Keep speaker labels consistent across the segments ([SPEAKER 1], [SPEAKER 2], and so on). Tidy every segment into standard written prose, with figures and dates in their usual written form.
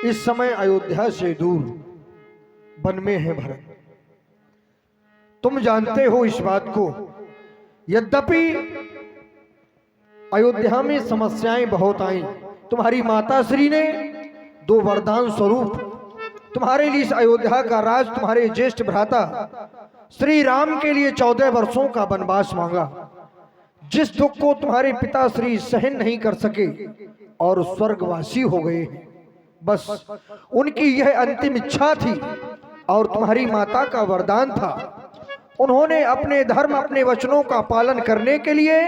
[SPEAKER 1] इस समय अयोध्या से दूर वन में है भरत। तुम जानते हो इस बात को। यद्यपि अयोध्या में समस्याएं बहुत आई, तुम्हारी माता श्री ने 2 वरदान स्वरूप तुम्हारे लिए इस अयोध्या का राज, तुम्हारे ज्येष्ठ भ्राता श्री राम के लिए 14 वर्षों का वनवास मांगा। जिस दुख को तुम्हारे पिता श्री सहन नहीं कर सके और स्वर्गवासी हो गए। बस उनकी यह अंतिम इच्छा थी और तुम्हारी माता का वरदान था। उन्होंने अपने धर्म, अपने वचनों का पालन करने के लिए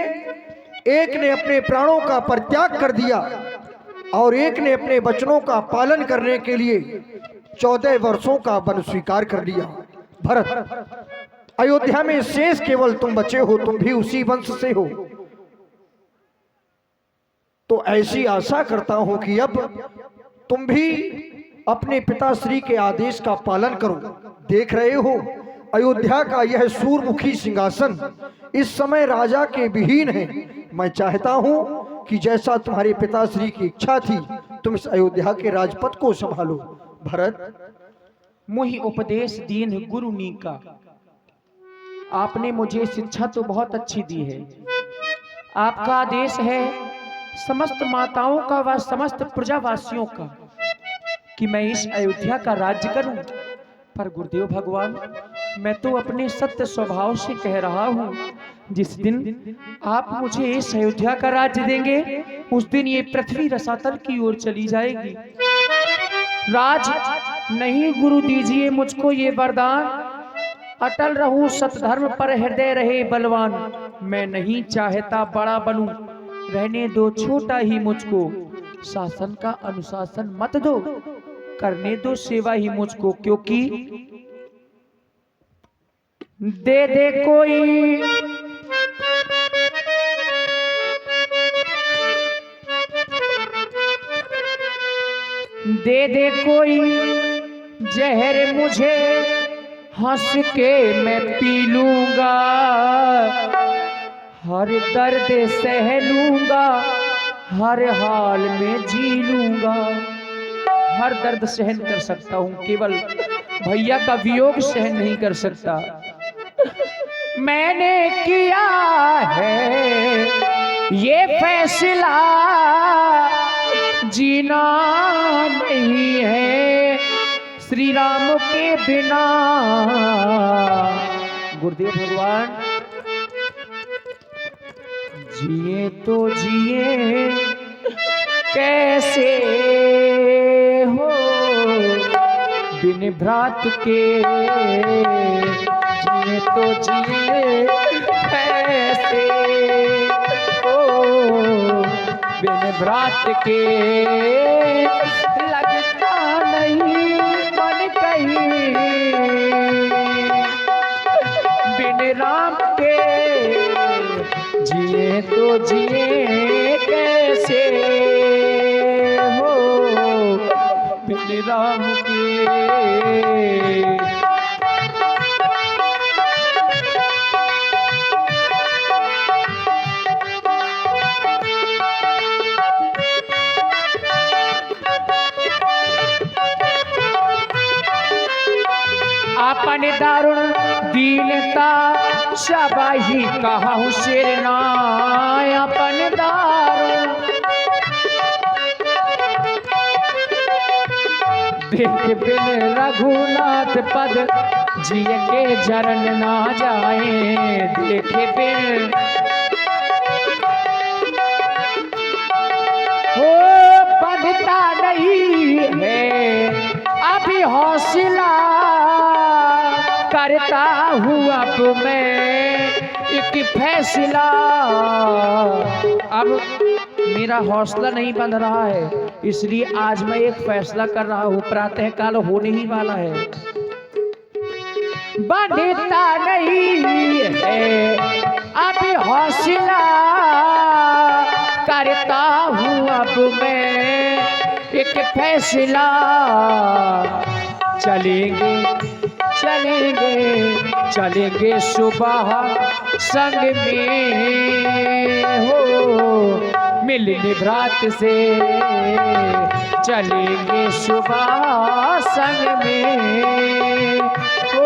[SPEAKER 1] एक ने अपने प्राणों का परित्याग कर दिया और एक ने अपने वचनों का पालन करने के लिए 14 वर्षों का वन स्वीकार कर लिया। भरत, अयोध्या में शेष केवल तुम बचे हो, तुम भी उसी वंश से हो। तो ऐसी आशा करता हूं कि अब तुम भी अपने पिताश्री के आदेश का पालन करो। देख रहे हो अयोध्या का यह सूर्यमुखी सिंहासन इस समय राजा के विहीन है। मैं चाहता हूं कि जैसा तुम्हारे पिताश्री की इच्छा थी, तुम इस अयोध्या के राजपथ को संभालो। भरत,
[SPEAKER 2] मुहि उपदेश दीन गुरु नीका। आपने मुझे शिक्षा तो बहुत अच्छी दी है। आपका आदेश है समस्त माताओं का व समस्त प्रजावासियों का कि मैं इस अयोध्या का राज्य करूं। पर गुरुदेव भगवान, मैं तो अपने सत्य स्वभाव से कह रहा हूं, जिस दिन आप मुझे इस अयोध्या का राज्य देंगे, उस दिन ये पृथ्वी रसातल की ओर चली जाएगी। राज नहीं गुरु दीजिए मुझको ये वरदान, अटल रहूं सतधर्म पर हृदय रहे बलवान। मैं नहीं चाहता बड़ा बनूं, रहने दो छोटा ही मुझको। शासन का अनुशासन मत दो, करने दो सेवा ही मुझको। क्योंकि दे दे कोई दे दे कोई जहर मुझे, हंस के मैं पी लूंगा। हर दर्द सह लूंगा, हर हाल में जी लूंगा। हर दर्द सहन कर सकता हूं, केवल भैया का वियोग सहन नहीं कर सकता। मैंने किया है ये फैसला, जीना नहीं है श्री राम के बिना। गुरुदेव भगवान, जिए तो जिए कैसे हो बिन भ्रात के। जिए तो जिए कैसे हो बिन भ्रात के। लगता नहीं मन कहीं बिन राम के। जिए तो जिए कैसे हो बिन राम के। अपन दारुण दीनता शाबाही कहूँ शेरना। अपन दारुण देख बिन रघुनाथ पद, जिय के जरन ना जाए। देखे बिन हो बढ़ता नहीं है अभी हौसला। करता हूँ अब मैं एक फैसला। अब मेरा हौसला नहीं बंध रहा है, इसलिए आज मैं एक फैसला कर रहा हूँ। प्रातः काल होने ही वाला है। बढ़ता नहीं है अब हौसला। करता हूँ अब मैं एक फैसला। चलेंगे चलेंगे चलेंगे सुबह संग में हो। मिलने भ्रात से चलेंगे सुबह संग में, ओ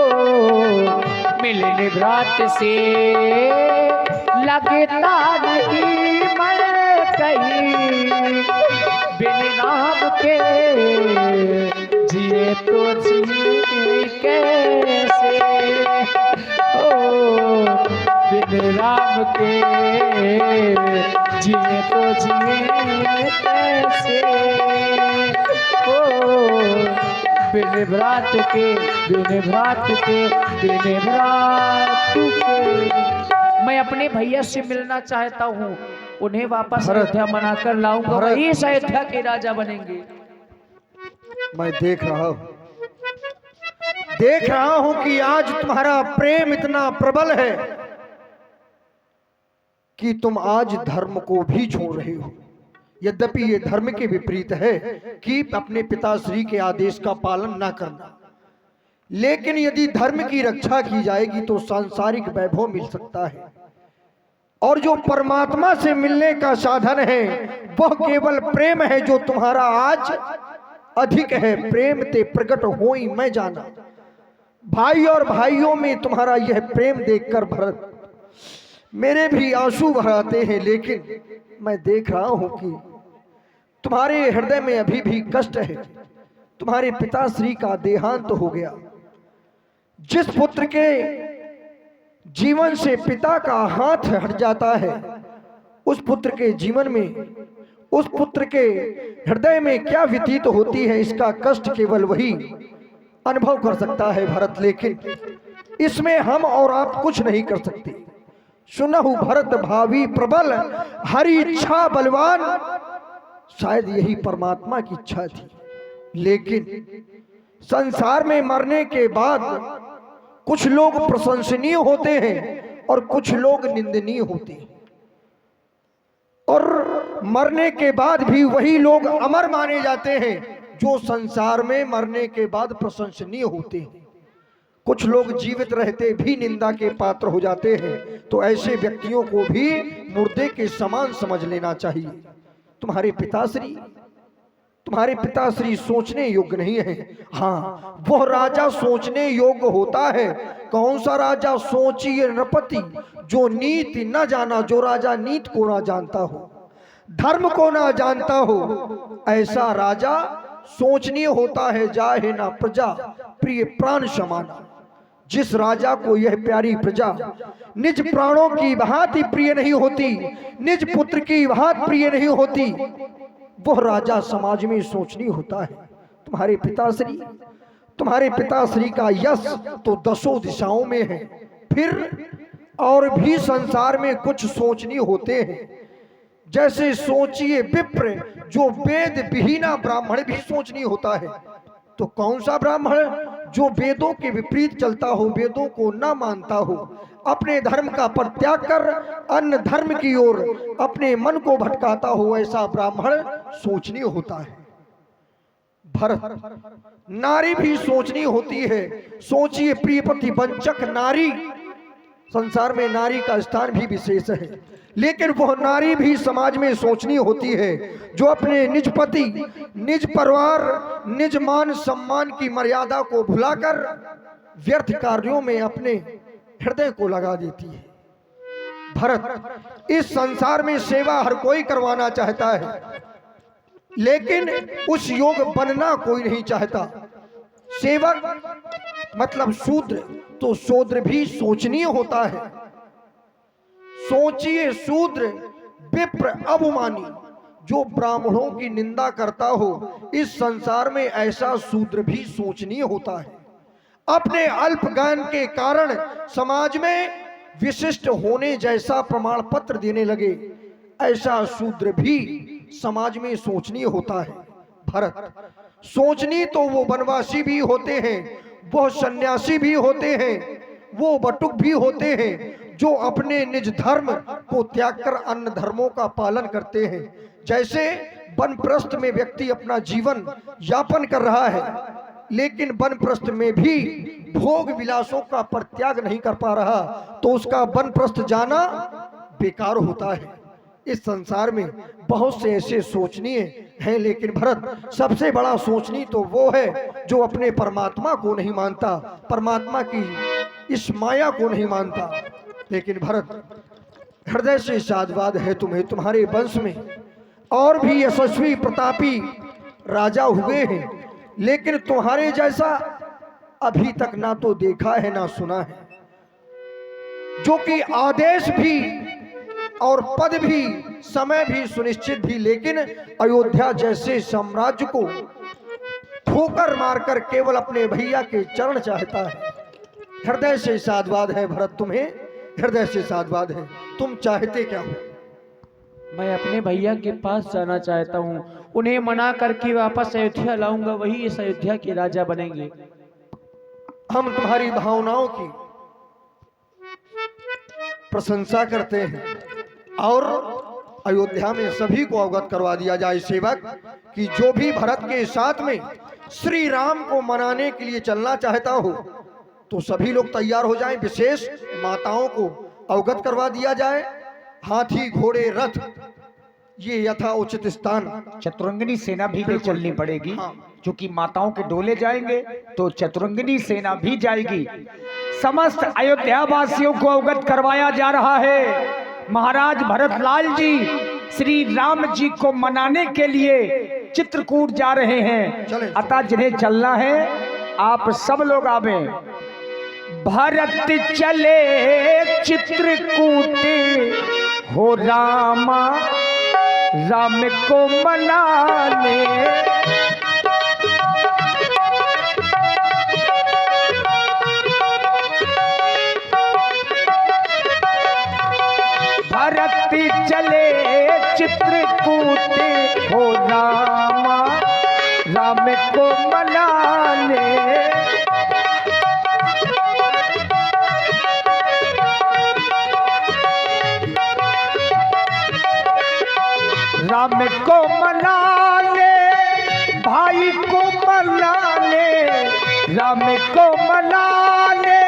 [SPEAKER 2] मिलने रात से लगता नहीं मैं कहीं, बिन नाम के जिए तो जिए कैसे, ओ बिन राम के जिए तो जिए कैसे, ओ बिन भ्रात के, बिन भ्रात के, बिन भ्रात के। मैं अपने भैया से मिलना चाहता हूँ, उन्हें वापस अयोध्या मनाकर लाऊंगा, वही इस अयोध्या के राजा बनेंगे।
[SPEAKER 1] मैं देख रहा हूं कि आज तुम्हारा प्रेम इतना प्रबल है कि तुम आज धर्म को भी छोड़ रहे हो। यद्यपि ये धर्म के विपरीत है कि अपने पिताश्री के आदेश का पालन न करना, लेकिन यदि धर्म की रक्षा की जाएगी तो सांसारिक वैभव मिल सकता है, और जो परमात्मा से मिलने का साधन है वह केवल प्रेम है, जो तुम्हारा आज अधिक है। प्रेम ते प्रकट होई मैं जाना। भाई और भाइयों में तुम्हारा यह प्रेम देखकर भरत मेरे भी आंसू बहाते हैं, लेकिन मैं देख रहा हूं कि तुम्हारे हृदय में अभी भी कष्ट है। तुम्हारे पिताश्री का देहांत हो गया। जिस पुत्र के जीवन से पिता का हाथ हट जाता है, उस पुत्र के जीवन में, उस पुत्र के हृदय में क्या व्यतीत होती है, इसका कष्ट केवल वही अनुभव कर सकता है भरत। लेकिन इसमें हम और आप कुछ नहीं कर सकते। सुनहु भरत भावी प्रबल, हरि इच्छा बलवान। शायद यही परमात्मा की इच्छा थी, लेकिन संसार में मरने के बाद कुछ लोग प्रशंसनीय होते हैं और कुछ लोग निंदनीय होते हैं, और मरने के बाद भी वही लोग अमर माने जाते हैं जो संसार में मरने के बाद प्रशंसनीय होते हैं। कुछ लोग जीवित रहते भी निंदा के पात्र हो जाते हैं, तो ऐसे व्यक्तियों को भी मुर्दे के समान समझ लेना चाहिए। तुम्हारे पिताश्री सोचने योग्य नहीं है। हाँ, वह राजा सोचने योग्य होता है। कौन सा राजा? सोचिए नृपति, जो नीति न जाना, जो राजा नीति को ना जानता हो, धर्म को ना जानता हो, ऐसा राजा सोचनीय होता है। जाहे ना प्रजा प्रिय प्राण समाना। जिस राजा को यह प्यारी प्रजा निज प्राणों की भांति प्रिय नहीं होती, निज पुत्र की भांति प्रिय नहीं होती, वह राजा समाज में सोचनीय होता है। तुम्हारे पिताश्री का यश तो दसों दिशाओं में है, फिर और भी संसार में कुछ सोचनीय होते हैं। जैसे सोचिए विप्र, जो वेद विहीना ब्राह्मण भी सोचनीय होता है। तो कौन सा ब्राह्मण? जो वेदों के विपरीत चलता हो, वेदों को न मानता हो, अपने धर्म का परित्याग कर अन्य धर्म की ओर अपने मन को भटकाता हो, ऐसा ब्राह्मण सोचनीय होता है। भरत, नारी भी सोचनीय होती है। सोचिए प्रियपति वंचक नारी। संसार में नारी का स्थान भी विशेष है, लेकिन वह नारी भी समाज में सोचनीय होती है, जो अपने निज पति, निज परिवार, निज मान सम्मान की मर्यादा को भुलाकर व्यर्थ कार्यों में अपने हृदय को लगा देती है। भरत, इस संसार में सेवा हर कोई करवाना चाहता है, लेकिन उस योग बनना कोई नहीं चाहता। सेवक मतलब शूद्र, तो शूद्र भी सोचनीय होता है। सोचिए शूद्र विप्र अभिमानी, जो ब्राह्मणों की निंदा करता हो, इस संसार में ऐसा शूद्र भी सोचनीय होता है। अपने अल्प ज्ञान के कारण समाज में विशिष्ट होने जैसा प्रमाण पत्र देने लगे, ऐसा शूद्र भी समाज में सोचनीय होता है। भरत, सोचनीय तो वो वनवासी भी होते हैं, वो सन्यासी भी होते हैं, वो बटुक भी होते हैं, जो अपने निज धर्म को त्याग कर अन्य धर्मों का पालन करते हैं। जैसे वनप्रस्थ में व्यक्ति अपना जीवन यापन कर रहा है, लेकिन वनप्रस्थ में भी भोग विलासों का परित्याग नहीं कर पा रहा, तो उसका वनप्रस्थ जाना बेकार होता है। इस संसार में बहुत से ऐसे सोचनीय हैं, लेकिन भरत सबसे बड़ा सोचनी तो वो है जो अपने परमात्मा को नहीं मानता, परमात्मा की इस माया को नहीं मानता। लेकिन भरत, हृदय से साधवाद है तुम्हें, तुम्हारे वंश में और भी यशस्वी प्रतापी राजा हुए हैं, लेकिन तुम्हारे जैसा अभी तक ना तो देखा है ना सुना है, जो कि आदेश भी और पद भी, समय भी सुनिश्चित भी, लेकिन अयोध्या जैसे साम्राज्य को ठोकर मारकर केवल अपने भैया के चरण चाहता है। हृदय से साधवाद है भरत तुम्हें, हृदय से साधवाद है। तुम चाहते क्या हो?
[SPEAKER 2] मैं अपने भैया के पास जाना चाहता हूँ, उन्हें मना करके वापस अयोध्या लाऊंगा, वही इस अयोध्या के राजा बनेंगे।
[SPEAKER 1] हम तुम्हारी भावनाओं की प्रशंसा करते हैं और अयोध्या में सभी को अवगत करवा दिया जाए सेवक कि जो भी भरत के साथ में श्री राम को मनाने के लिए चलना चाहता हो तो सभी लोग तैयार हो जाएं। विशेष माताओं को अवगत करवा दिया जाए। हाथी घोड़े रथ ये यथा उचित स्थान,
[SPEAKER 3] चतुरंगिनी सेना भी चलनी पड़ेगी।
[SPEAKER 1] हाँ।
[SPEAKER 3] क्योंकि माताओं के डोले जाएंगे तो चतुरंगिनी सेना भी जाएगी। समस्त अयोध्या वासियों को अवगत करवाया जा रहा है, महाराज भरतलाल जी श्री राम जी को मनाने के लिए चित्रकूट जा रहे हैं।
[SPEAKER 1] चलें।
[SPEAKER 3] अतः जिन्हें चलना है आप सब लोग आवे। भरत चले चित्रकूट हो रामा राम को मनाने, भरत चले चित्रकूट हो रामा राम को मनाने, राम को मनाने, भाई को मनाने, राम को मनाने,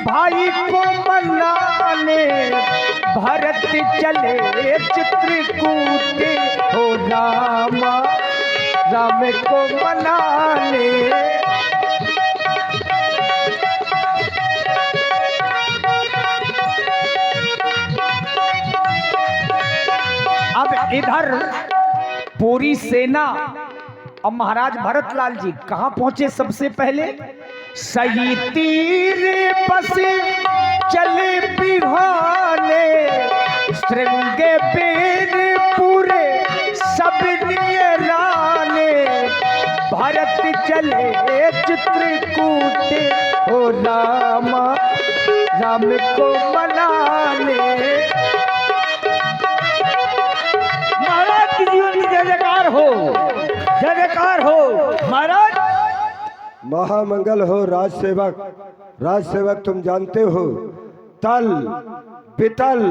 [SPEAKER 3] भाई को मनाने, भरत चले चित्रकूट हो रामा राम को मनाने। अब इधर पूरी सेना, अब महाराज भरतलाल जी कहां पहुंचे? सबसे पहले सही तीर बस चले बिहाने, श्रृंगे बेर पूरे सब नियराने, भरत चले चित्रकूट हो रामा राम को मनाने। महाराज की जीवन की जय जयकार हो, जय जयकार हो महाराज।
[SPEAKER 4] महामंगल हो राज सेवक। राज सेवक तुम जानते हो तल पितल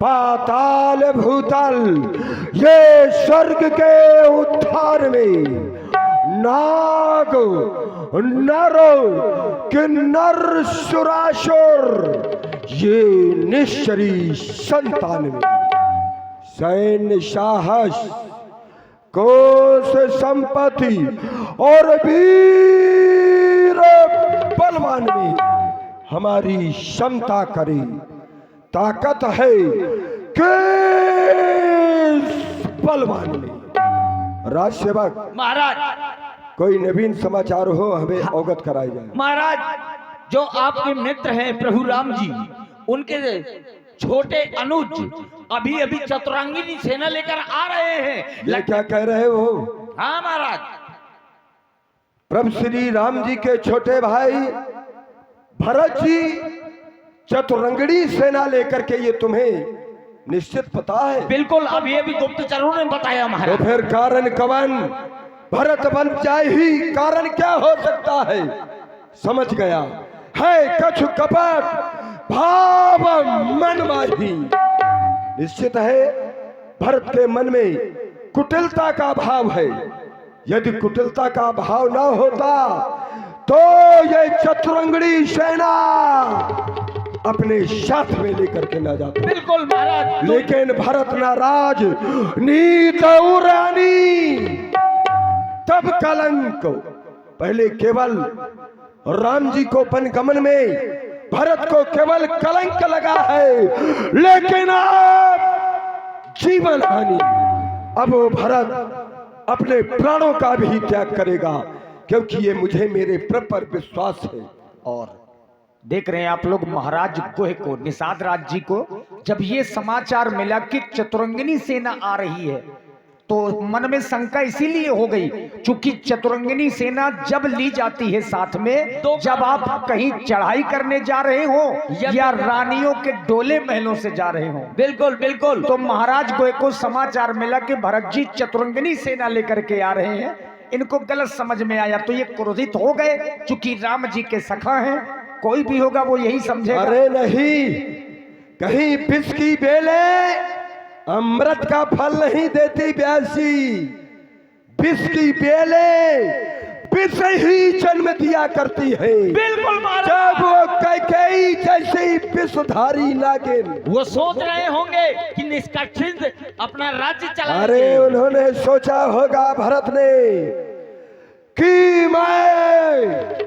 [SPEAKER 4] पाताल भूतल ये स्वर्ग के उद्धार में नाग नर किन्नर सुरासुर ये निश्चरी संतान में सैन्य साहस कोश संपत्ति और वीर बलवान में हमारी क्षमता करे ताकत है किस बलवान में। राज सेवक
[SPEAKER 3] महाराज,
[SPEAKER 4] कोई नवीन समाचार हो हमें अवगत कराया जाए।
[SPEAKER 5] महाराज जो आपके मित्र हैं प्रभु राम जी, उनके छोटे अनुज अभी अभी चतुरंगिनी सेना लेकर आ रहे हैं।
[SPEAKER 4] ये क्या कह रहे हो?
[SPEAKER 5] हाँ महाराज,
[SPEAKER 4] प्रभु श्री राम जी के छोटे भाई भरत जी चतुरंगड़ी सेना लेकर के ये तुम्हें निश्चित पता है?
[SPEAKER 5] बिल्कुल अभी अभी गुप्तचरों ने बताया
[SPEAKER 4] तो
[SPEAKER 5] महाराज।
[SPEAKER 4] फिर कारण कवन भरत बन जाए ही कारण क्या हो सकता है? समझ गया है कछु कपट भाव मन माही। निश्चित है भरत के मन में कुटिलता का भाव है। यदि कुटिलता का भाव न होता तो ये चतुरंगड़ी सेना अपने साथ में लेकर के ना जाता।
[SPEAKER 5] बिल्कुल महाराज।
[SPEAKER 4] लेकिन भरत नाराज, नीत रानी तब कलंक। पहले केवल राम जी को वनगमन में भरत को केवल कलंक लगा है, लेकिन अब जीवन हानि। अब वो भरत अपने प्राणों का भी त्याग करेगा, क्योंकि ये मुझे मेरे प्रभु पर विश्वास है।
[SPEAKER 3] और देख रहे हैं आप लोग महाराज गोह को, निषाद राज जी को जब ये समाचार मिला कि चतुरंगिनी सेना आ रही है, तो मन में शंका इसीलिए हो गई क्योंकि चतुरंगिनी सेना जब ली जाती है साथ में, जब आप कहीं चढ़ाई करने जा रहे हो या रानियों के डोले महलों से जा रहे हो।
[SPEAKER 5] बिल्कुल बिल्कुल।
[SPEAKER 3] तो महाराज गोह को समाचार मिला कि भरत जी चतुरंगिनी सेना लेकर के आ रहे हैं। इनको गलत समझ में आया तो ये क्रोधित हो गए, चूंकि राम जी के सखा हैं, कोई भी होगा वो यही समझेगा।
[SPEAKER 4] अरे नहीं, कहीं विष की बेले अमृत का फल नहीं देती ब्यासी। विष की बेले विष ही जन्म दिया करती है।
[SPEAKER 5] बिल्कुल महाराज।
[SPEAKER 4] जब वो कैकेयी जैसी विषधारी नागिन,
[SPEAKER 5] वो सोच रहे होंगे कि निष्कर्षित अपना राज्य चला।
[SPEAKER 4] अरे उन्होंने सोचा होगा भरत ने कि मैं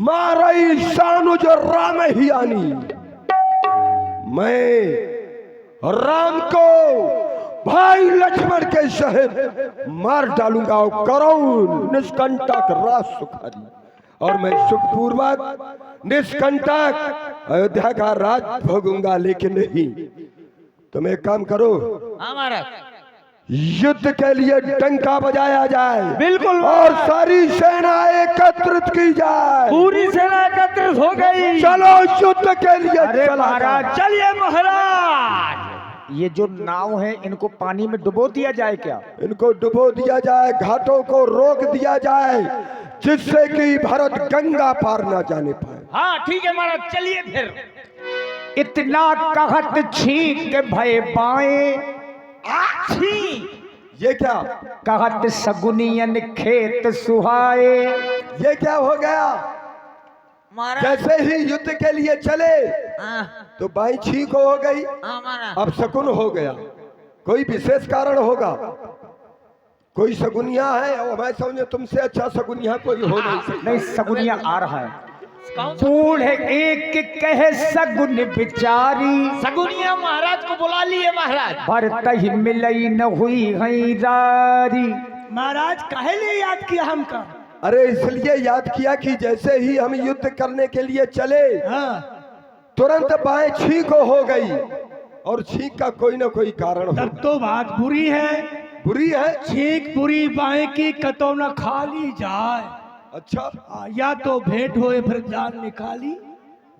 [SPEAKER 4] मारई सानुज राम ही आनी, मैं राम को भाई लक्ष्मण के सहित मार डालूंगा और करूं निष्कंटक राज सुखारी, और मैं सुखपूर्वक निष्कंटक अयोध्या का राज भोगूंगा। लेकिन नहीं, तुम एक काम करो,
[SPEAKER 5] हमारा
[SPEAKER 4] युद्ध के लिए डंका बजाया जाए।
[SPEAKER 5] बिल्कुल।
[SPEAKER 4] और सारी सेना एकत्रित की जाए।
[SPEAKER 5] पूरी सेना एकत्रित हो गई।
[SPEAKER 4] चलो युद्ध के लिए।
[SPEAKER 3] अरे
[SPEAKER 4] चला
[SPEAKER 3] महाराज,
[SPEAKER 4] जाए।
[SPEAKER 5] चलिए महाराज।
[SPEAKER 3] ये जो नाव है इनको पानी में डुबो दिया जाए क्या?
[SPEAKER 4] इनको डुबो दिया जाए, घाटों को रोक दिया जाए, जिससे कि भरत गंगा पार ना जाने पाए।
[SPEAKER 5] हाँ ठीक है महाराज, चलिए फिर।
[SPEAKER 3] इतना कहत छींक भय बाएं,
[SPEAKER 4] ये क्या?
[SPEAKER 3] कहत सगुनियन खेत सुहाए।
[SPEAKER 4] ये क्या हो गया?
[SPEAKER 5] महाराज।
[SPEAKER 4] जैसे ही युद्ध के लिए चले तो बाई छींक हो गई, अब शकुन हो गया। कोई विशेष कारण होगा, कोई सगुनिया है, और मैं समझे तुमसे अच्छा सगुनिया कोई हो नहीं सकता।
[SPEAKER 3] नहीं, सगुनिया आ रहा है। बूढ़ एक कहे सगुन बिचारी,
[SPEAKER 5] सगुनिया महाराज को बुला लिए महाराज।
[SPEAKER 3] भरत ही मिलई न हुई हई रारी।
[SPEAKER 6] महाराज काहे लिए याद किया हमका?
[SPEAKER 4] अरे इसलिए याद किया कि जैसे ही हम युद्ध करने के लिए चले, तुरंत बाएं छींक हो गई, और छींक का कोई ना कोई कारण हो।
[SPEAKER 6] तब तो बात बुरी है।
[SPEAKER 4] बुरी है?
[SPEAKER 6] छींक बुरी बाएं की कतो न खाली जाए।
[SPEAKER 4] अच्छा,
[SPEAKER 6] या तो भेंट होए फिर जान निकाली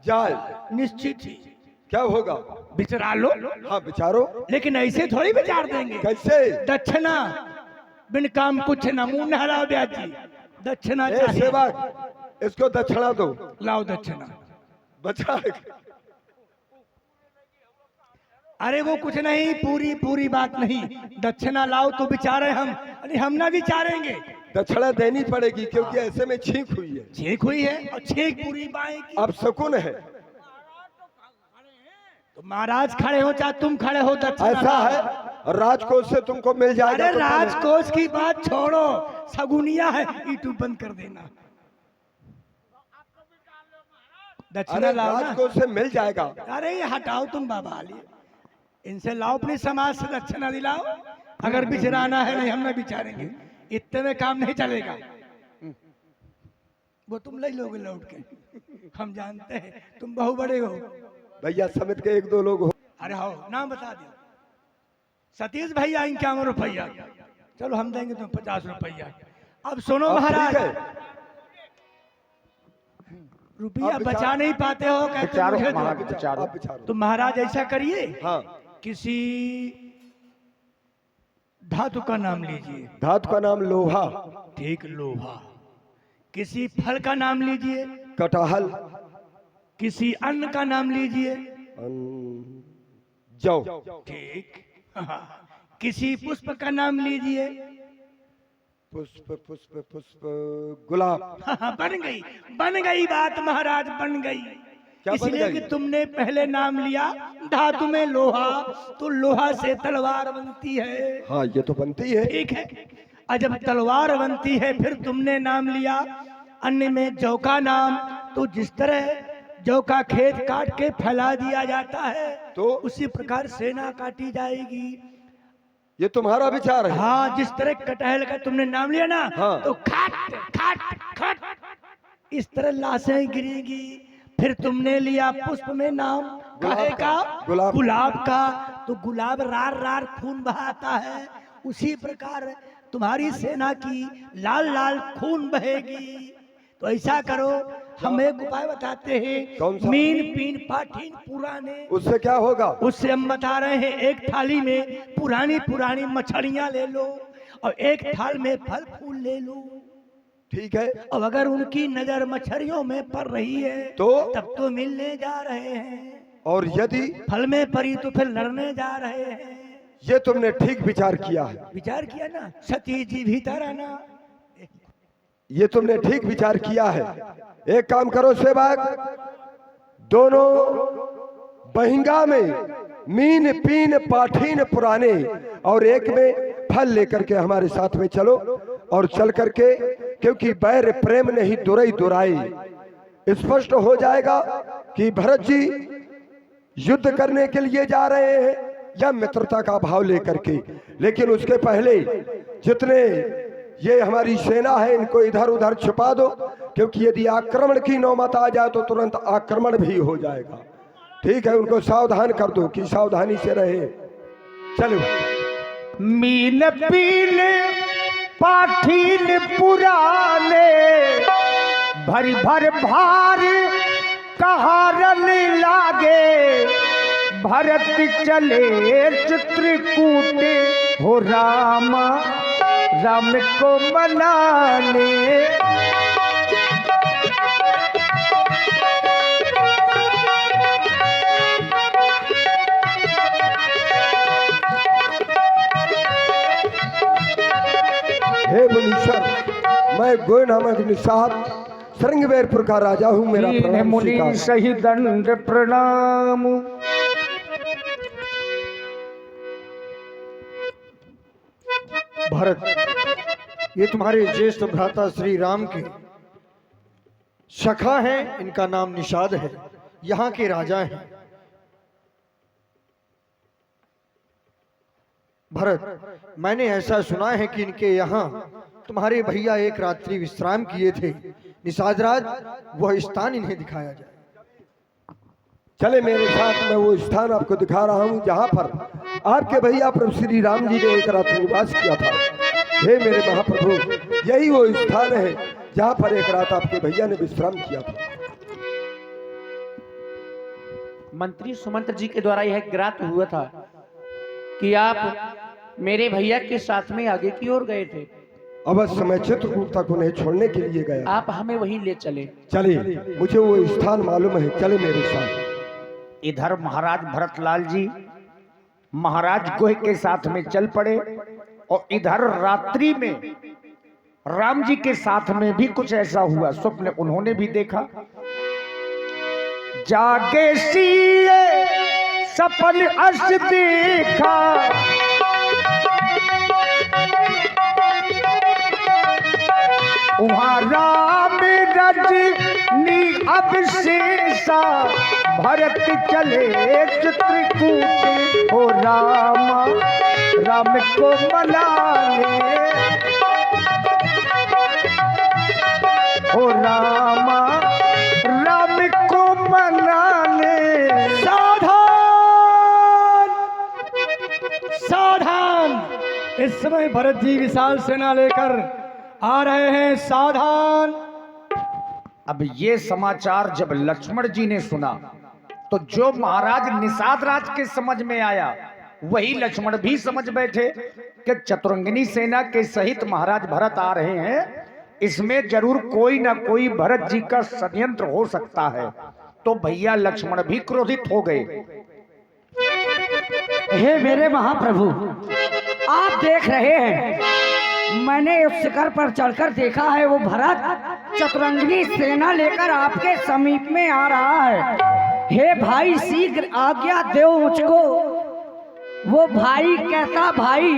[SPEAKER 4] जाए।
[SPEAKER 6] निश्चित ही।
[SPEAKER 4] क्या होगा?
[SPEAKER 6] विचारा लो।
[SPEAKER 4] हाँ विचारो।
[SPEAKER 6] लेकिन ऐसे थोड़ी विचार देंगे।
[SPEAKER 4] कैसे?
[SPEAKER 6] दक्षिणा बिन काम कुछ न, मुंह नहरा ब्याज जी। दक्षिणा
[SPEAKER 4] ए
[SPEAKER 6] चाहिए।
[SPEAKER 4] सेवक, इसको दक्षिणा दो।
[SPEAKER 6] लाओ दक्षिणा।
[SPEAKER 4] बचा।
[SPEAKER 6] अरे वो कुछ नहीं, पूरी पूरी बात नहीं। दक्षिणा लाओ तो विचारे हम। अरे हम ना विचारेंगे।
[SPEAKER 4] दक्षिणा देनी पड़ेगी, क्योंकि ऐसे में छींक हुई है।
[SPEAKER 6] छींक हुई है और छींक पूरी बाएं की।
[SPEAKER 4] अब शकुन है।
[SPEAKER 6] तो महाराज खड़े हो चाहे तुम खड़े हो, दक्षिणा
[SPEAKER 4] ऐसा
[SPEAKER 6] लाओ।
[SPEAKER 4] है, राजकोष से तुमको मिल जाएगा।
[SPEAKER 6] अरे
[SPEAKER 4] तो
[SPEAKER 6] राजकोष की बात छोड़ो, सगुनिया है, यूट्यूब बंद कर देना। दक्षिणा
[SPEAKER 4] अरे
[SPEAKER 6] लाओ ना।
[SPEAKER 4] राजकोष से मिल जाएगा।
[SPEAKER 6] अरे ये हटाओ तुम बाबा लिए, इनसे लाओ, अपने समाज से दक्षिणा दिलाओ। अगर बिचराना है, नहीं हम ना बिचारेंगे, इतने में काम नहीं चलेगा। वो तुम ले लोगे लौट के, हम जानते हैं तुम बहु बड़े हो।
[SPEAKER 4] भैया समित के एक दो लोग हो।
[SPEAKER 6] अरे हो, नाम बता दो। सतीश भैया 51 रुपया। चलो हम देंगे तुम 50 रुपया। अब सुनो
[SPEAKER 4] अब
[SPEAKER 6] महाराज,
[SPEAKER 4] ठीक है।
[SPEAKER 6] रुपया
[SPEAKER 4] आप
[SPEAKER 6] बचा नहीं पाते हो, कहते
[SPEAKER 3] विचारो
[SPEAKER 6] मुझे दो।
[SPEAKER 3] महाराज, विचारो।
[SPEAKER 4] आप विचारो।
[SPEAKER 6] तो महाराज ऐसा करिए,
[SPEAKER 4] हाँ,
[SPEAKER 6] किसी धातु का नाम लीजिए।
[SPEAKER 4] धातु का नाम लोहा।
[SPEAKER 6] ठीक, लोहा। किसी फल का नाम लीजिए।
[SPEAKER 4] कटहल।
[SPEAKER 6] किसी अन्न का नाम लीजिए।
[SPEAKER 4] जौ।
[SPEAKER 6] ठीक। किसी पुष्प का नाम लीजिए।
[SPEAKER 4] पुष्प पुष्प पुष्प गुलाब।
[SPEAKER 6] बन गई बात महाराज, बन गई।
[SPEAKER 4] क्या बन
[SPEAKER 6] इसलिए कि
[SPEAKER 4] गई?
[SPEAKER 6] तुमने पहले नाम लिया धातु में लोहा, तो लोहा से तलवार बनती है।
[SPEAKER 4] हाँ ये तो बनती है।
[SPEAKER 6] ठीक है, और जब तलवार बनती है फिर तुमने नाम लिया अन्य में जौ का नाम, तो जिस तरह जौ का खेत काट के फैला दिया जाता है
[SPEAKER 4] तो
[SPEAKER 6] उसी प्रकार सेना काटी जाएगी।
[SPEAKER 4] ये तुम्हारा विचार है?
[SPEAKER 6] हाँ, जिस तरह कटहल का तुमने नाम लिया ना,
[SPEAKER 4] हाँ।
[SPEAKER 6] तो खाट खाट खाट इस तरह लाशें गिरेगी। फिर तुमने लिया पुष्प में नाम काहे का?
[SPEAKER 4] गुलाब।
[SPEAKER 6] गुलाब का, तो गुलाब रार रार खून बहाता है, उसी प्रकार तुम्हारी सेना की लाल लाल खून बहेगी। तो ऐसा करो, हम एक उपाय बताते
[SPEAKER 4] कौन
[SPEAKER 6] हैं,
[SPEAKER 4] सा?
[SPEAKER 6] मीन पीन पाठीन पुराने।
[SPEAKER 4] उससे क्या होगा?
[SPEAKER 6] उससे हम बता रहे हैं, एक थाली में पुरानी पुरानी मछलियां ले लो और एक थाल में फल फूल ले लो।
[SPEAKER 4] ठीक है।
[SPEAKER 6] अब अगर उनकी नजर मछलियों में पड़ रही है
[SPEAKER 4] तो
[SPEAKER 6] तब तो मिलने जा रहे हैं,
[SPEAKER 4] और यदि
[SPEAKER 6] फल में पड़ी तो फिर लड़ने जा रहे हैं।
[SPEAKER 4] ये तुमने ठीक विचार किया है,
[SPEAKER 6] विचार किया ना, सती जी भीतर आना।
[SPEAKER 4] ये तुमने ठीक विचार किया है। एक काम करो सेवक, दोनों बहिंगा में मीन पीन पाठीन पुराने और एक में फल लेकर के हमारे साथ में चलो, और चल करके, क्योंकि बैर प्रेम नहीं दुरई दुराई, स्पष्ट हो जाएगा कि भरत जी युद्ध करने के लिए जा रहे हैं या मित्रता का भाव लेकर के। लेकिन उसके पहले जितने ये हमारी सेना है इनको इधर उधर छुपा दो, क्योंकि यदि आक्रमण की नौबत आ जाए तो तुरंत आक्रमण भी हो जाएगा। ठीक है, उनको सावधान कर दो कि सावधानी से रहे। चलो।
[SPEAKER 3] मीन पीन पाठीन पुराने, भरी भर भार कहारन लागे, भरत चले चित्रकूट हो राम राम को मनाने।
[SPEAKER 4] हे मुनीश्वर, मैं गोय नामक निषाद श्रृंगवेरपुर का राजा हूँ। मेरा
[SPEAKER 3] दीन
[SPEAKER 4] प्रणाम
[SPEAKER 3] मुनि
[SPEAKER 4] स्वीकार।
[SPEAKER 3] सही दंड प्रणाम।
[SPEAKER 1] भरत, ये तुम्हारे ज्येष्ठ भ्राता श्री राम के सखा हैं, इनका नाम निषाद है, यहाँ के राजा हैं। भरत, मैंने ऐसा सुना है कि इनके यहाँ तुम्हारे भैया एक रात्रि विश्राम किए थे। निषाद राज, वह स्थान इन्हें दिखाया जाए।
[SPEAKER 4] चले मेरे साथ, मैं वो स्थान आपको दिखा रहा हूँ जहाँ पर आपके भैया प्रभु श्री राम जी ने एक रात निवास किया था। हे मेरे महाप्रभु, यही वो स्थान है जहाँ पर एक रात आपके भैया ने विश्राम किया था।
[SPEAKER 2] मंत्री सुमंत्र जी के द्वारा यह ज्ञात हुआ था कि आप मेरे भैया के साथ में आगे की ओर गए थे।
[SPEAKER 4] अवश्य मैं चित्रकूट तक उन्हें छोड़ने के लिए गया।
[SPEAKER 2] आप हमें वहीं ले चले।
[SPEAKER 4] चले, मुझे वो स्थान मालूम है, चले मेरे साथ।
[SPEAKER 3] इधर महाराज भरतलाल जी महाराज गोह के साथ में चल पड़े, और इधर रात्रि में राम जी के साथ में भी कुछ ऐसा हुआ, स्वप्न उन्होंने भी देखा। जागे सिए सपन अस देखा, वहाँ राम रजनी अभिषेषा, भरत चले चित्रकूट हो राम राम को मनाने, हो राम राम को मनाने।
[SPEAKER 6] सावधान सावधान, इस समय भरत जी विशाल सेना लेकर आ रहे हैं, सावधान।
[SPEAKER 3] अब ये समाचार जब लक्ष्मण जी ने सुना तो जो महाराज निषाद राज के समझ में आया वही लक्ष्मण भी समझ बैठे कि चतुरंगिनी सेना के सहित महाराज भरत आ रहे हैं, इसमें जरूर कोई ना कोई भरत जी का षड्यंत्र हो सकता है। तो भैया लक्ष्मण भी क्रोधित हो गए।
[SPEAKER 7] हे मेरे महाप्रभु, आप देख रहे हैं मैंने उस शिखर पर चढ़कर देखा है वो भरत चतुरंगिनी सेना लेकर आपके समीप में आ रहा है। हे भाई शीघ्र आज्ञा दो मुझको। वो भाई कैसा भाई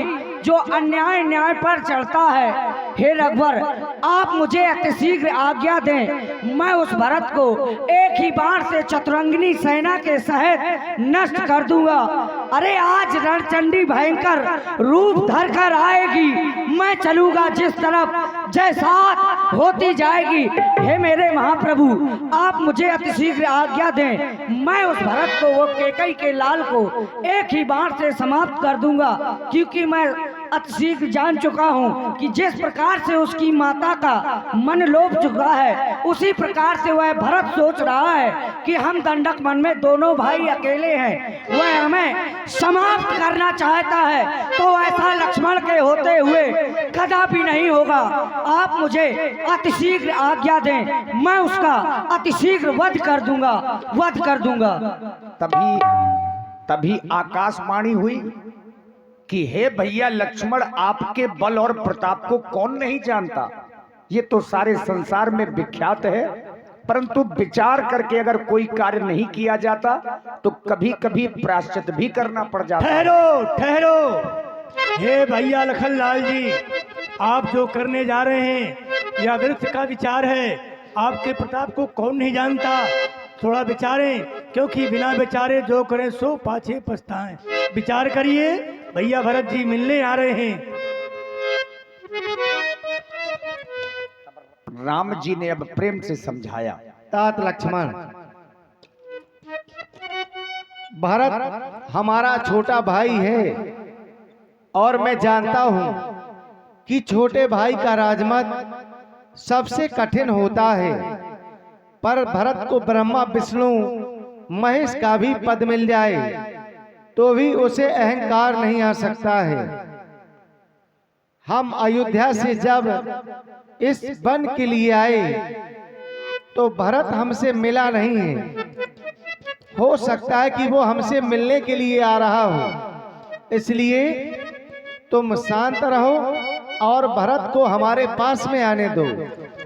[SPEAKER 7] जो अन्याय न्याय पर चढ़ता है। हे रघुवर आप मुझे अतिशीघ्र आज्ञा दें, मैं उस भरत को एक ही बार से चतुरंगिनी सेना के सहित नष्ट कर दूंगा। अरे आज रणचंडी भयंकर रूप धर कर आएगी, मैं चलूंगा जिस तरफ जैसा होती जाएगी। हे मेरे महाप्रभु आप मुझे अतिशीघ्र आज्ञा दें, मैं उस भरत को वो कैकई के लाल को एक ही बार से समाप्त कर दूंगा, क्योंकि मैं अतिशीघ्र जान चुका हूँ कि जिस प्रकार से उसकी माता का मन लोभ चुका है, उसी प्रकार से वह भरत सोच रहा है कि हम दंडक वन में दोनों भाई अकेले हैं, वह हमें समाप्त करना चाहता है। तो ऐसा लक्ष्मण के होते हुए कदापि नहीं होगा। आप मुझे अतिशीघ्र आज्ञा दें, मैं उसका अतिशीघ्र वध कर दूंगा।
[SPEAKER 3] तभी आकाशवाणी हुई कि हे भैया लक्ष्मण, आपके बल और प्रताप को कौन नहीं जानता, ये तो सारे संसार में विख्यात है। परंतु विचार करके अगर कोई कार्य नहीं किया जाता तो कभी कभी प्रायश्चित भी करना पड़ जाता।
[SPEAKER 6] ठहरो। हे भैया लखनलाल जी, आप जो करने जा रहे हैं यह व्यर्थ का विचार है। आपके प्रताप को कौन नहीं जानता, थोड़ा विचारें, क्योंकि बिना विचारे जो करें सो पाछे पछताएं। विचार करिए, भैया भरत जी मिलने आ रहे हैं।
[SPEAKER 3] राम जी ने अब प्रेम से समझाया।
[SPEAKER 1] तात लक्ष्मण, भरत हमारा छोटा भाई है और मैं जानता हूं कि छोटे भाई का राजमत सबसे कठिन होता है, पर भरत को ब्रह्मा विष्णु महेश का भी पद मिल जाए तो भी उसे अहंकार नहीं आ सकता है। हम अयोध्या से जब इस वन के लिए आए तो भरत हमसे मिला नहीं है। हो सकता है कि वो हमसे मिलने के लिए आ रहा हो, इसलिए तुम शांत रहो और भरत को हमारे पास में आने दो।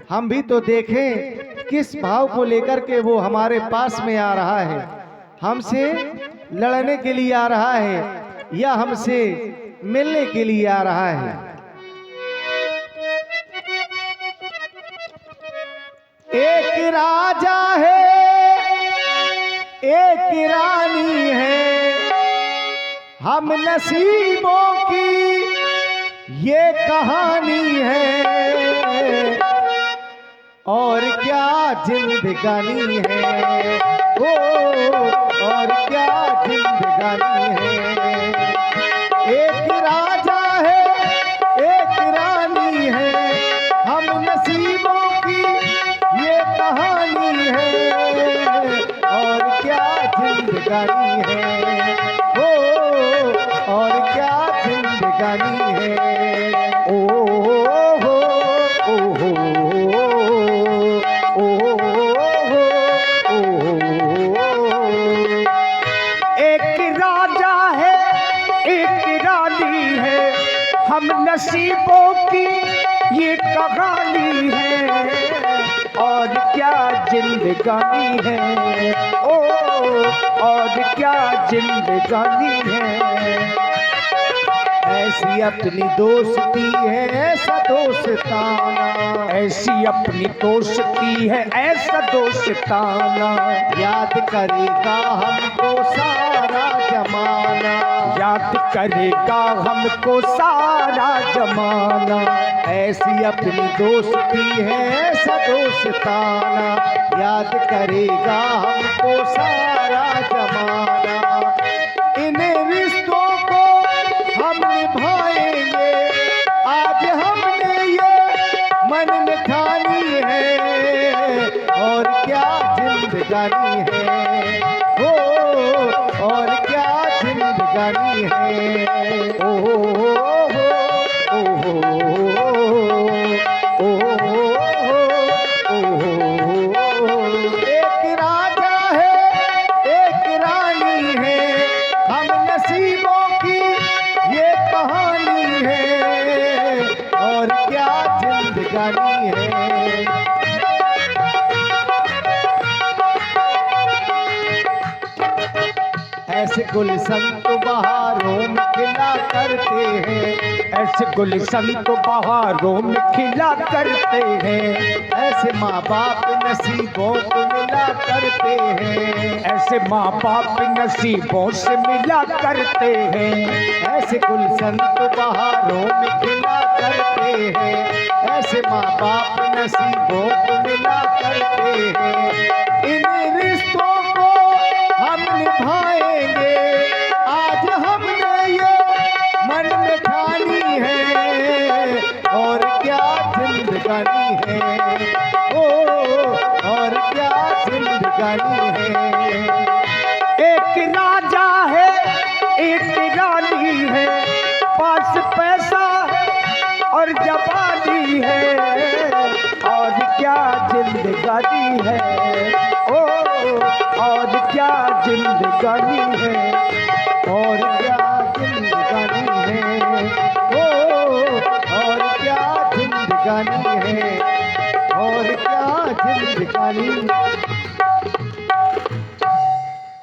[SPEAKER 1] हम भी तो देखें किस भाव को लेकर के वो हमारे पास में आ रहा है। हमसे लड़ने के लिए आ रहा है या हमसे मिलने के लिए आ रहा है। एक राजा है, एक रानी है, हम नसीबों की ये कहानी है, और क्या जिंदगानी है, ओ और क्या जिंदगानी है। एक राजा है, एक रानी है, हम नसीबों की ये कहानी है, और क्या जिंदगानी है, ओ और क्या जिंदगानी है। ओ हो ओ
[SPEAKER 3] हम नसीबों की ये कहानी है, और क्या जिंदगानी है, ओ और क्या जिंदगानी है। ऐसी अपनी दोस्ती है ऐसा दोस्ताना, ऐसी अपनी दोस्ती है ऐसा दोस्ताना, याद करेगा हमको सारा जमाना, याद करेगा हमको सारा जमाना। ऐसी अपनी दोस्ती है ऐसा दोस्ताना, याद करेगा हमको सारा जमाना। इन रिश्तों को हम निभाएंगे, आज हमने ये मन में ठानी है, और क्या जिंदगानी है, हो और क्या जिंदगानी है। ओ एक राजा है, एक रानी है, हम नसीबों की ये कहानी है, और
[SPEAKER 8] जिंदगानी है। ऐसे गुलशन तो बहारों में खिला करते हैं,
[SPEAKER 3] ऐसे गुलशन तो बहारों में खिला करते हैं,
[SPEAKER 8] ऐसे माँ बाप नसीबों को मिला करते हैं,
[SPEAKER 3] ऐसे माँ बाप नसीबों से मिला करते हैं,
[SPEAKER 8] ऐसे गुलशन तो बहारों में खिला करते हैं, ऐसे माँ बाप नसीबों को मिला करते हैं। इन रिश्तों को हम निभाएंगे, आज हमने ये मन में ठानी है, और क्या जिंदगानी है, ओ और क्या जिंदगानी है।
[SPEAKER 3] एक राजा है एक रानी है, पास पैसा और जवानी है, और क्या जिंदगानी है, ओ और क्या जिंदगानी है,
[SPEAKER 8] और क्या जिंदगानी है, ओ और क्या जिंदगानी है, और क्या जिंदगानी।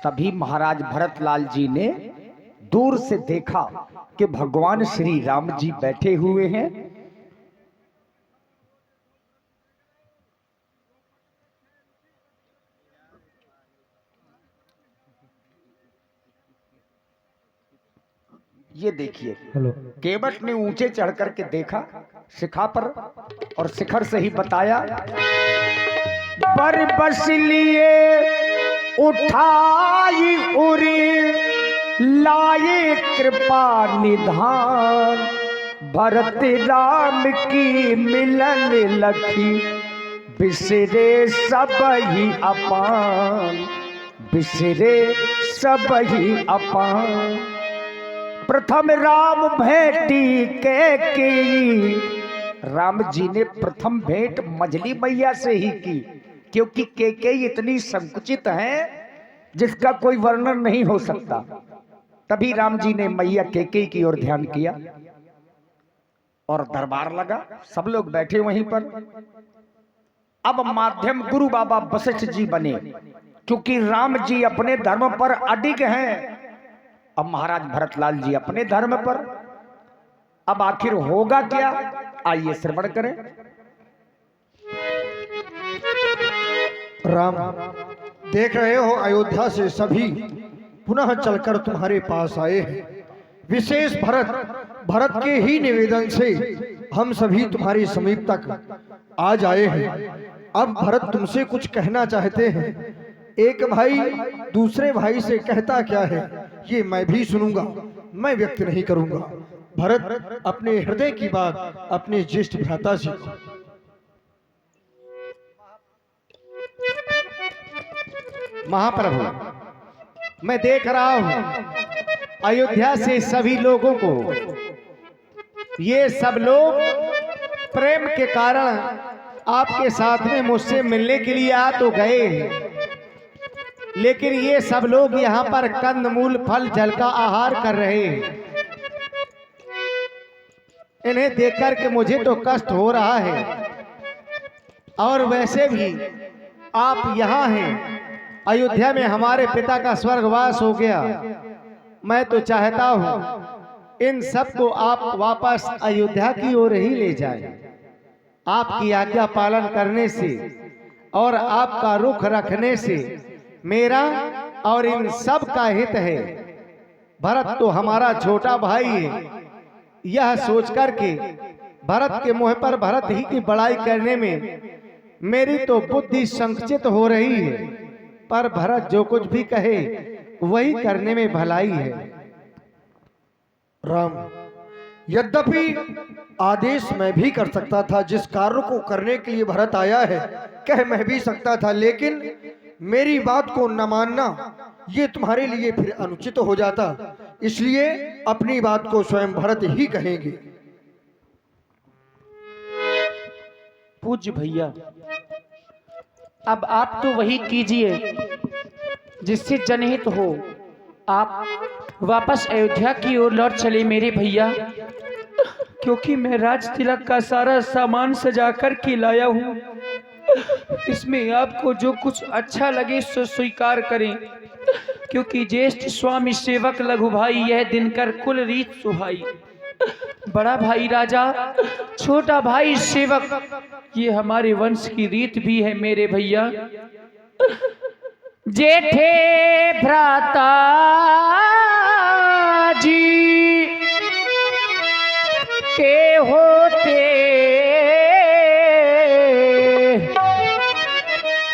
[SPEAKER 3] तभी महाराज भरतलाल जी ने दूर से देखा कि भगवान श्री राम जी बैठे हुए हैं। ये देखिए, केवट ने ऊंचे चढ़ करके देखा शिखा पर, और शिखर से ही बताया, पर बस लिए उठाई उरी लाए कृपा निधान, भरत राम की मिलन लखी बिसरे सब ही अपान, बिसरे सब ही अपान। प्रथम राम भेटी के राम जी ने प्रथम भेंट मजली मैया से ही की, क्योंकि केकई इतनी संकुचित है जिसका कोई वर्णन नहीं हो सकता। तभी राम जी ने मैया केकई की ओर ध्यान किया और दरबार लगा, सब लोग बैठे वहीं पर। अब माध्यम गुरु बाबा वशिष्ठ जी बने, क्योंकि राम जी अपने धर्म पर अडिग हैं, अब महाराज भरतलाल जी अपने धर्म पर। अब आखिर होगा क्या, आइए श्रवण करें।
[SPEAKER 1] राम, देख रहे हो अयोध्या से सभी पुनः चलकर तुम्हारे पास आए हैं। विशेष भरत के ही निवेदन से हम सभी तुम्हारे समीप तक आज आए हैं। अब भरत तुमसे कुछ कहना चाहते हैं। एक भाई दूसरे भाई से कहता क्या है ये मैं भी सुनूंगा, मैं व्यक्त नहीं करूंगा। भरत अपने हृदय की बात अपने ज्येष्ठ भ्राता से।
[SPEAKER 8] महाप्रभु, मैं देख रहा हूं अयोध्या से सभी लोगों को, ये सब लोग प्रेम के कारण आपके साथ में मुझसे मिलने के लिए आ तो गए हैं, लेकिन ये सब लोग यहाँ पर कंदमूल फल जल का आहार कर रहे हैं। इन्हें देखकर के मुझे तो कष्ट हो रहा है। और वैसे भी आप यहाँ हैं, अयोध्या में हमारे पिता का स्वर्गवास हो गया। मैं तो चाहता हूँ इन सबको आप वापस अयोध्या की ओर ही ले जाएं। आपकी आज्ञा पालन करने से और आपका रुख रखने से मेरा और इन सब का हित है। भरत तो हमारा छोटा भाई है। यह सोच करके भरत के मुंह पर भरत ही की बड़ाई करने में मेरी तो बुद्धि संकुचित हो रही है, पर भरत जो कुछ भी कहे वही करने में भलाई है।
[SPEAKER 1] राम, यद्यपि आदेश मैं भी कर सकता था, जिस कार्य को करने के लिए भरत आया है कह मैं भी सकता था, लेकिन मेरी बात को न मानना ये तुम्हारे लिए फिर अनुचित हो जाता, इसलिए अपनी बात को स्वयं भरत ही कहेंगे।
[SPEAKER 2] पूज्य भैया, अब आप तो वही कीजिए जिससे जनहित हो। आप वापस अयोध्या की ओर लौट चले मेरे भैया। क्योंकि मैं राज तिलक का सारा सामान सजा कर के लाया हूँ। इसमें आपको जो कुछ अच्छा लगे सो स्वीकार करें, क्योंकि ज्येष्ठ स्वामी सेवक लघु भाई यह दिनकर कुल रीत सुहाई। बड़ा भाई राजा, छोटा भाई सेवक, ये हमारे वंश की रीत भी है मेरे भैया। जेठे भ्राता जी के होते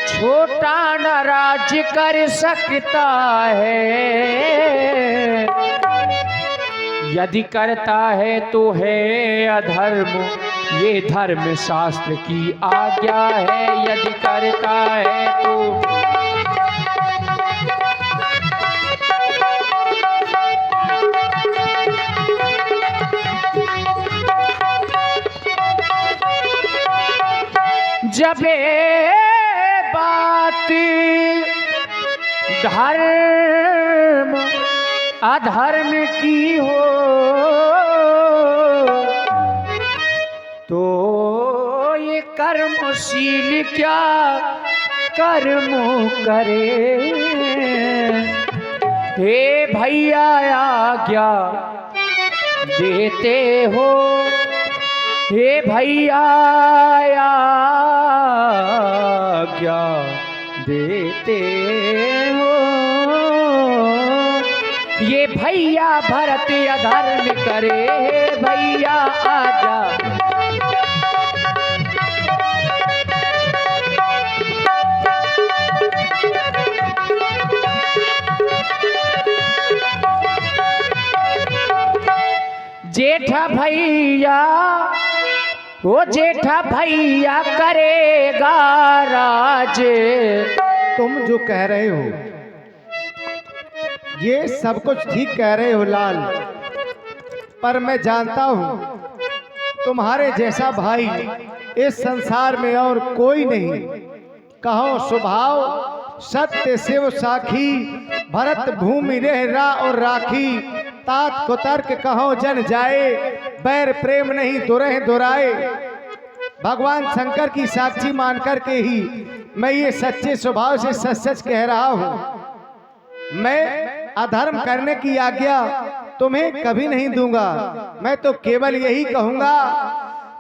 [SPEAKER 2] छोटा न राज कर सकता है, यदि करता है तो है अधर्म, ये धर्म शास्त्र की आज्ञा है। यदि करता है तो जब बात धर्म अधर्म की हो तो ये कर्मशील क्या कर्म करे। हे भैया आज्ञा देते हो, हे भैया आज्ञा देते हो, ये भैया भरत अधर्म करे। हे भैया आजा जेठा भैया, वो जेठा भैया करेगा राज।
[SPEAKER 8] तुम जो कह रहे हो ये सब कुछ ठीक कह रहे हो लाल, पर मैं जानता हूँ तुम्हारे जैसा भाई इस संसार में और कोई नहीं। कहो स्वभाव सत्य शिव साखी, भरत भूमि रेहरा और राखी। तात को तर्क कहो जन जाए, बैर प्रेम नहीं दुरह दुराए। भगवान शंकर की साक्षी मान करके ही मैं ये सच्चे स्वभाव से सच सच कह रहा हूँ। मैं अधर्म करने की आज्ञा तुम्हें कभी नहीं दूंगा। मैं तो केवल यही कहूंगा,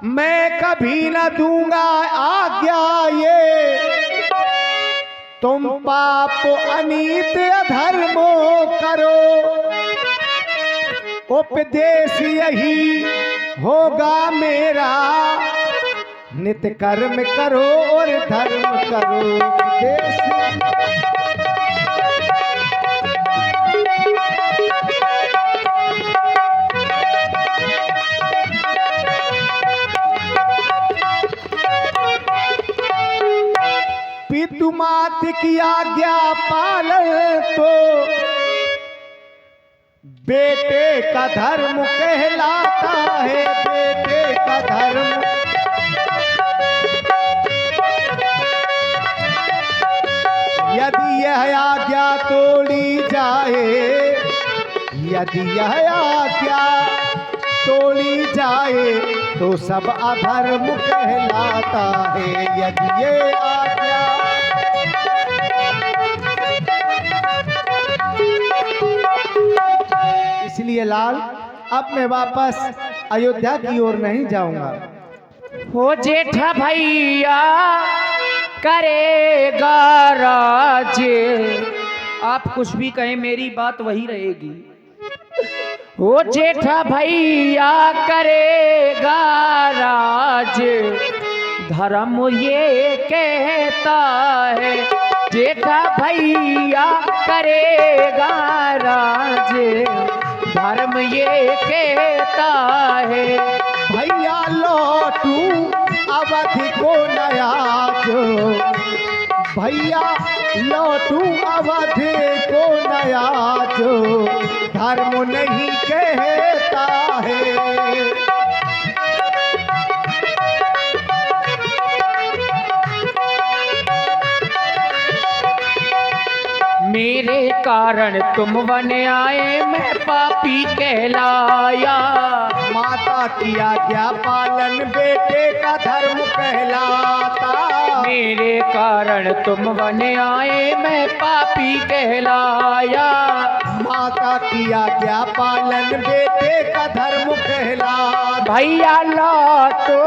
[SPEAKER 8] मैं कभी ना दूंगा आज्ञा ये, तुम पाप अनीत अधर्मो करो। उपदेश यही होगा मेरा, नित कर्म करो और धर्म करो। उपदेश पितु मात की आज्ञा पालन तो बेटे का धर्म कहलाता है। बेटे का धर्म यदि यह आज्ञा तोड़ी जाए, यदि यह आज्ञा तोड़ी जाए तो सब अधर्म कहलाता है। यदि ये आज्ञा इसलिए लाल अब मैं वापस अयोध्या की ओर नहीं जाऊंगा।
[SPEAKER 2] हो जेठा भैया करेगा राज। आप कुछ भी कहें मेरी बात वही रहेगी। हो जेठा भैया करेगा राज, धर्म ये कहता है। जेठा भैया करेगा राज, धर्म ये कहता है।
[SPEAKER 8] भैया लौटू अवधि को नया जो, भैया लौटू अवधि को नया जो, धर्म नहीं कहता है।
[SPEAKER 2] मेरे कारण तुम वन आए, मैं पापी कहलाया।
[SPEAKER 8] माता की आज्ञा पालन बेटे का धर्म कहलाता।
[SPEAKER 2] मेरे कारण तुम वन आए, मैं पापी कहलाया।
[SPEAKER 8] माता की आज्ञा पालन बेटे का धर्म कहलाता।
[SPEAKER 2] भैया लौटो,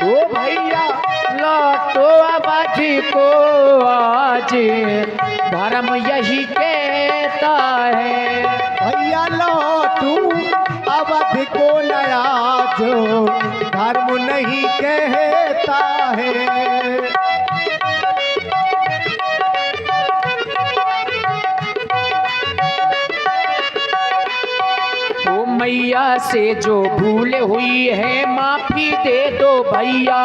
[SPEAKER 2] ओ भैया लौटो अवध को आज, धर्म यही कहता है।
[SPEAKER 8] भैया लौटू अवध को नया, जो धर्म नहीं कहता है।
[SPEAKER 2] ओ मैया से जो भूल हुई है, माफी दे दो भैया।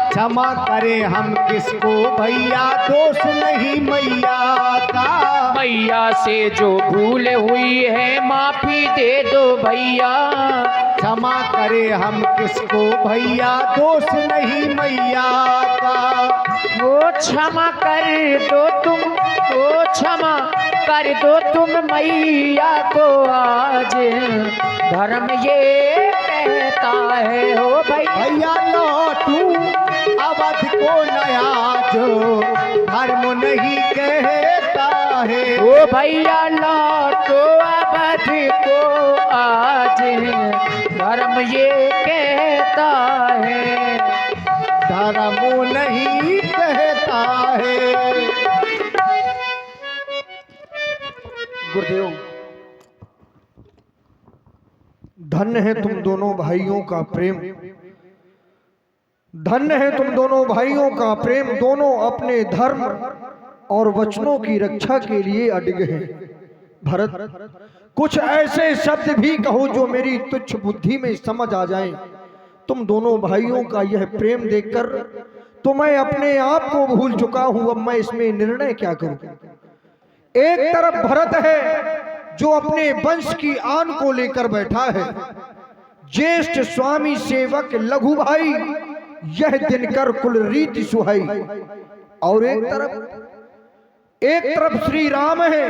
[SPEAKER 8] क्षमा करे हम किसको भैया, दोष नहीं मैया का।
[SPEAKER 2] मैया से जो भूल हुई है, माफी दे दो भैया।
[SPEAKER 8] क्षमा करे हम किसको भैया, दोष नहीं मैया का।
[SPEAKER 2] वो क्षमा कर दो तुम, वो क्षमा कर दो तुम मैया को आज, धर्म ये कहता है। हो
[SPEAKER 8] भैया लौटू अवध को नया, जो धर्म नहीं कहता है।
[SPEAKER 2] ओ भैया लौटो अवध को आज, धर्म ये कहता है।
[SPEAKER 8] धर्म नहीं कहता है।
[SPEAKER 1] गुरुदेव, धन्य है तुम दोनों भाइयों का प्रेम, धन्य है तुम दोनों भाइयों का प्रेम। दोनों अपने धर्म और वचनों की रक्षा के लिए अडिग हैं। भरत, कुछ ऐसे शब्द भी कहो जो मेरी तुच्छ बुद्धि में समझ आ जाएं। तुम दोनों भाइयों का यह प्रेम देखकर तो मैं अपने आप को भूल चुका हूं। अब मैं इसमें निर्णय क्या करूं? एक तरफ भरत है जो अपने वंश की आन को लेकर बैठा है, ज्येष्ठ स्वामी सेवक लघु भाई यह दिनकर कुल रीति सुहाई, और एक तरफ श्री राम है